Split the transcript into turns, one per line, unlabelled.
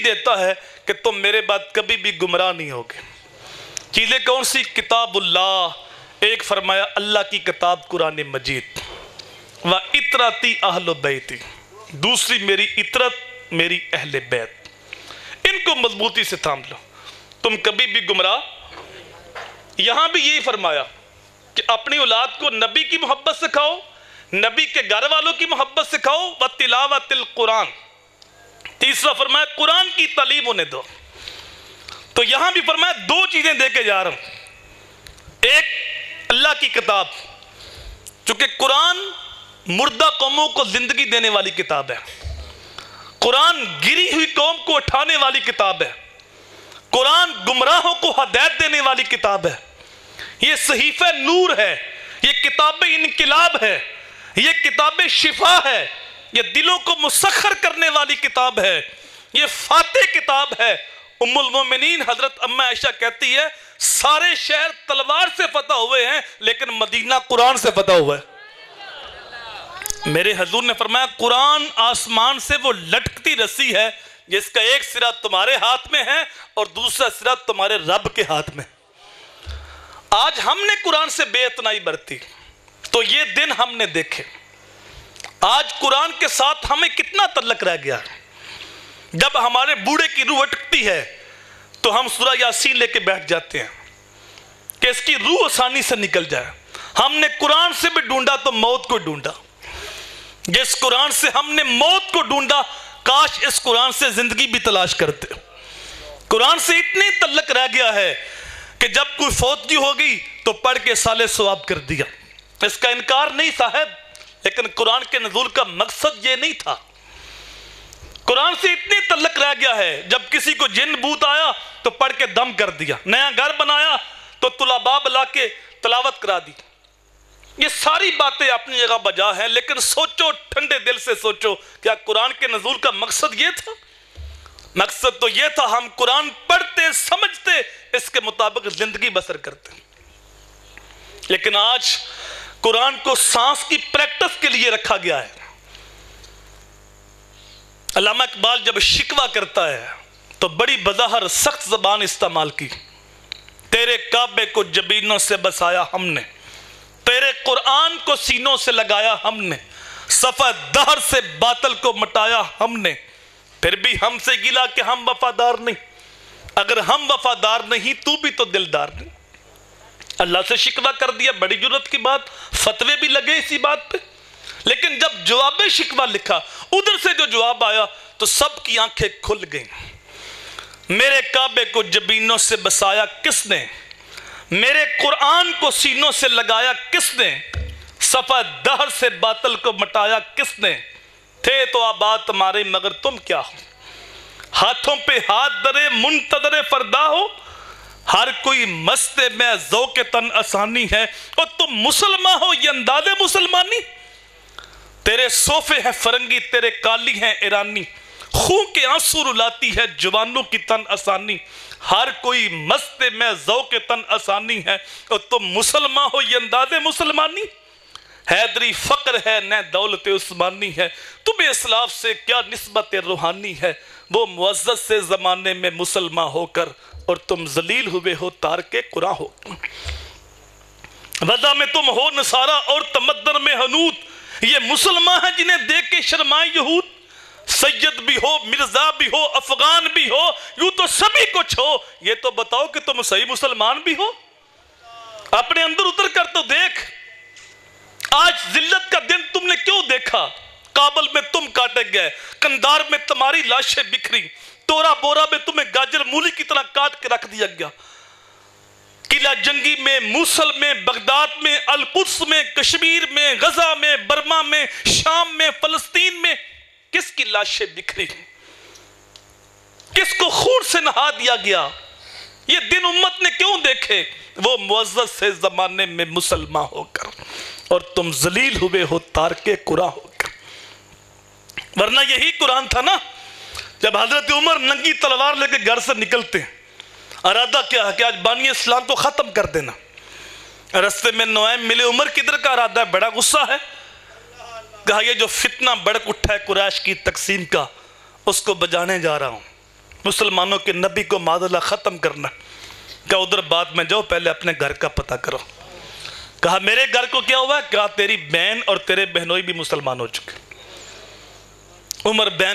دیتا ہے کہ تم میرے بعد کبھی بھی گمراہ نہیں ہوگے۔ چیزیں کون سی؟ کتاب اللہ، ایک فرمایا اللہ کی کتاب قرآن مجید، وَإِطْرَتِي أَهْلُ بَيْتِ، دوسری میری اطرت میری اہل بیت، ان کو مضبوطی سے تھام لو، تم کبھی بھی گمراہ۔ یہاں بھی یہی فرمایا کہ اپنی اولاد کو نبی کی محبت سکھاؤ، نبی کے گھر والوں کی محبت سکھاؤ، وَتِلَاوَةِ الْقُرْآنِ، تیسرا فرمایا قرآن کی تعلیم انہیں دو۔ تو یہاں بھی فرمایا دو چیزیں دے کے جا رہا ہوں، ایک اللہ کی کتاب، چونکہ قرآن مردہ قوموں کو زندگی دینے والی کتاب ہے، قرآن گری ہوئی قوم کو اٹھانے والی کتاب ہے، قرآن گمراہوں کو ہدایت دینے والی کتاب ہے، یہ صحیفہ نور ہے، یہ کتاب انقلاب ہے، یہ کتاب شفا ہے، یہ دلوں کو مسخر کرنے والی کتاب ہے، یہ فاتح کتاب ہے۔ ام المومنین حضرت اماں عائشہ کہتی ہے سارے شہر تلوار سے فتح ہوئے ہیں لیکن مدینہ قرآن سے فتح ہوا ہے۔ میرے حضور نے فرمایا قرآن آسمان سے وہ لٹکتی رسی ہے جس کا ایک سرا تمہارے ہاتھ میں ہے اور دوسرا سرا تمہارے رب کے ہاتھ میں۔ آج ہم نے قرآن سے بے اتنائی برتی تو یہ دن ہم نے دیکھے، آج قرآن کے ساتھ ہمیں کتنا تعلق رہ گیا۔ جب ہمارے بوڑھے کی روح اٹکتی ہے تو ہم سورہ یاسین لے کے بیٹھ جاتے ہیں کہ اس کی روح آسانی سے نکل جائے۔ ہم نے قرآن سے بھی ڈھونڈا تو موت کو ڈھونڈا، جس قرآن سے ہم نے موت کو ڈھونڈا کاش اس قرآن سے زندگی بھی تلاش کرتے۔ قرآن سے اتنی تعلق رہ گیا ہے کہ جب کوئی فوتگی ہوگی تو پڑھ کے سالے ثواب کر دیا۔ اس کا انکار نہیں صاحب، لیکن قرآن کے نزول کا مقصد یہ نہیں تھا۔ قرآن سے اتنی تعلق رہ گیا ہے جب کسی کو جن بھوت آیا تو پڑھ کے دم کر دیا، نیا گھر بنایا تو طلباء بلا کے تلاوت کرا دی۔ یہ ساری باتیں اپنی جگہ بجا ہیں، لیکن سوچو، ٹھنڈے دل سے سوچو، کیا قرآن کے نزول کا مقصد یہ تھا؟ مقصد تو یہ تھا ہم قرآن پڑھتے سمجھتے اس کے مطابق زندگی بسر کرتے، لیکن آج قرآن کو سانس کی پریکٹس کے لیے رکھا گیا ہے۔ علامہ اقبال جب شکوہ کرتا ہے تو بڑی بظاہر سخت زبان استعمال کی، تیرے کعبے کو جبینوں سے بسایا ہم نے، تیرے قرآن کو سینوں سے لگایا ہم نے، صفحہ دہر سے باطل کو مٹایا ہم نے، پھر بھی ہم سے گلا کہ ہم وفادار نہیں، اگر ہم وفادار نہیں تو بھی تو دلدار نہیں۔ اللہ سے شکوہ کر دیا، بڑی جرت کی بات، فتوے بھی لگے اسی بات پہ، لیکن جب جواب شکوہ لکھا ادھر سے جو جواب آیا تو سب کی آنکھیں کھل گئیں۔ میرے کعبے کو جبینوں سے بسایا کس نے، میرے قرآن کو سینوں سے لگایا کس نے، صفحہ دہر سے باطل کو مٹایا کس نے، تھے تو آباد تمہارے مگر تم کیا ہو، ہاتھوں پہ ہاتھ درے منتظر فردا ہو، ہر کوئی مست میں ذوق تن آسانی ہے، اور تم مسلمان ہو یہ انداز مسلمانی، تیرے صوفے ہیں فرنگی تیرے کالی ہیں ایرانی، خون کے آنسو رلاتی ہے جوانوں کی تن آسانی، ہر کوئی مست میں ذوق تن آسانی ہے، اور تم مسلمان ہو یہ انداز مسلمانی، حیدری فقر ہے نہ دولت عثمانی ہے، تمہیں اسلاف سے کیا نسبت روحانی ہے، وہ معزز سے زمانے میں مسلمان ہو کر اور تم ذلیل ہوئے ہو تارک قرآن ہو، وضع میں تم ہو نصارہ اور تمدن میں حنود، یہ مسلمان ہیں جنہیں دیکھ کے شرمائے یہود، سید بھی ہو مرزا بھی ہو افغان بھی ہو یوں تو سبھی کچھ ہو، یہ تو بتاؤ کہ تم صحیح مسلمان بھی ہو، اپنے اندر اتر کر تو دیکھ، آج ذلت کا دن تم نے کیوں دیکھا، کابل میں تم کاٹے گئے، کندار میں تمہاری لاشیں بکھری، تورا بورا میں تمہیں گاجر مولی کی طرح کاٹ کے رکھ دیا گیا، قلعہ جنگی میں، موصل میں، بغداد میں، القدس میں، کشمیر میں، غزہ میں، برما میں، شام میں، فلسطین میں، کس کی لاشیں بکھری، کس کو خون سے نہا دیا گیا، یہ دن امت نے کیوں دیکھے، وہ معزز سے زمانے میں مسلمان ہو کر اور تم ذلیل ہوئے ہو تارک قرآن ہو کر۔ ورنہ یہی قرآن تھا نا، جب حضرت عمر ننگی تلوار لے کے گھر سے نکلتے ہیں، ارادہ کیا ہے کہ آج بانی اسلام کو ختم کر دینا، رستے میں نعیم ملے، عمر کدھر کا ارادہ ہے، بڑا غصہ ہے، کہا یہ جو فتنہ بڑک اٹھا ہے قریش کی تقسیم کا اس کو بجانے جا رہا ہوں، مسلمانوں کے نبی کو معذلہ ختم کرنا. کہا ادھر بات میں جاؤ، پہلے اپنے گھر کا پتہ کرو. کہا میرے گھر کو کیا ہوا؟ کہا تیری بہن اور تیرے بہنوئی بھی مسلمان ہو چکے. عمر بہن